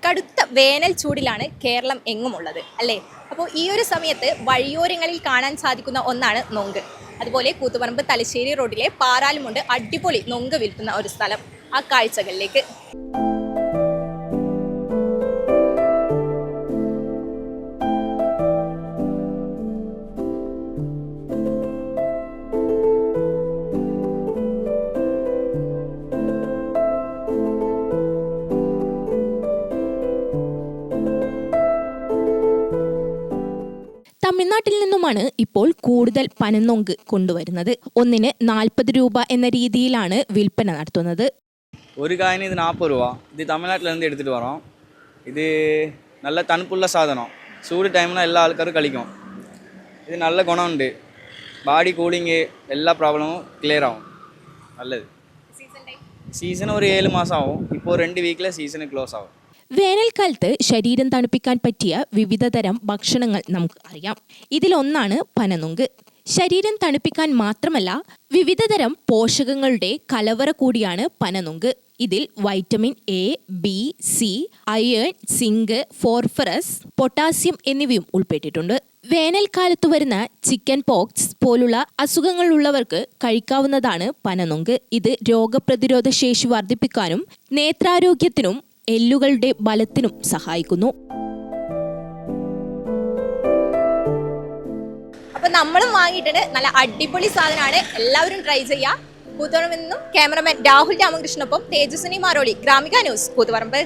കടുത്ത വേനൽ ചൂടിലാണ് കേരളം എങ്ങുമുള്ളത് അല്ലേ? അപ്പോൾ ഈ ഒരു സമയത്ത് വഴിയോരങ്ങളിൽ കാണാൻ സാധിക്കുന്ന ഒന്നാണ് നൊങ്ക്. അതുപോലെ കൂത്തുപറമ്പ് തലശ്ശേരി റോഡിലെ പാറാലുമുണ്ട് അടിപൊളി നൊങ്ക് വിൽക്കുന്ന ഒരു സ്ഥലം. ആ കാഴ്ചകളിലേക്ക്. തമിഴ്നാട്ടിൽ നിന്നുമാണ് ഇപ്പോൾ കൂടുതൽ പനനൊങ്ക് കൊണ്ടുവരുന്നത്. ഒന്നിന് 40 രൂപ എന്ന രീതിയിലാണ് വിൽപ്പന നടത്തുന്നത്. ഒരു കായിന് ഇത് 40 രൂപ. ഇത് തമിഴ്നാട്ടിലേருந்து എടുത്തിട്ട് വரோம். ഇത് നല്ല തണുപ്പുള്ള സാധനം. ചൂട് ടൈമിൽ എല്ലാ ആൾക്കാരും കളിക്കും. ഇത് നല്ല ഗുണമുണ്ട്. ബാഡി കൂളിങ് എല്ലാ പ്രോബ്ലമും ക്ലിയർ ആവും. നല്ലത്. സീസൺ ഒരു 7 മാസം ആവും. ഇപ്പോൾ 2 വീക്കിലെ സീസൺ ക്ലോസ് ആവും. വേനൽക്കാലത്ത് ശരീരം തണുപ്പിക്കാൻ പറ്റിയ വിവിധ തരം ഭക്ഷണങ്ങൾ നമുക്ക് അറിയാം. ഇതിലൊന്നാണ് പനനൊങ്ക്. ശരീരം തണുപ്പിക്കാൻ മാത്രമല്ല, വിവിധ തരം പോഷകങ്ങളുടെ കലവറ കൂടിയാണ് പനനൊങ്ക്. ഇതിൽ vitamin A, B, C, iron, zinc, phosphorus, potassium എന്നിവയും ഉൾപ്പെട്ടിട്ടുണ്ട്. വേനൽക്കാലത്ത് വരുന്ന ചിക്കൻ പോക്സ് പോലുള്ള അസുഖങ്ങളുള്ളവർക്ക് കഴിക്കാവുന്നതാണ് പനനൊങ്ക്. ഇത് രോഗപ്രതിരോധ ശേഷി വർദ്ധിപ്പിക്കാനും നേത്രാരോഗ്യത്തിനും എല്ലുകളുടെ ബലത്തിനും സഹായിക്കുന്നു. അപ്പൊ നമ്മളും വാങ്ങിയിട്ടുണ്ട്. നല്ല അടിപൊളി സാധനമാണ്. എല്ലാവരും ട്രൈ ചെയ്യാം. കൂത്തുപറമ്പിൽ നിന്നും ക്യാമറമാൻ രാഹുൽ രാമകൃഷ്ണനൊപ്പം തേജസ്വിനി മാരോളി, ഗ്രാമിക ന്യൂസ്, കൂത്തുപറമ്പ്.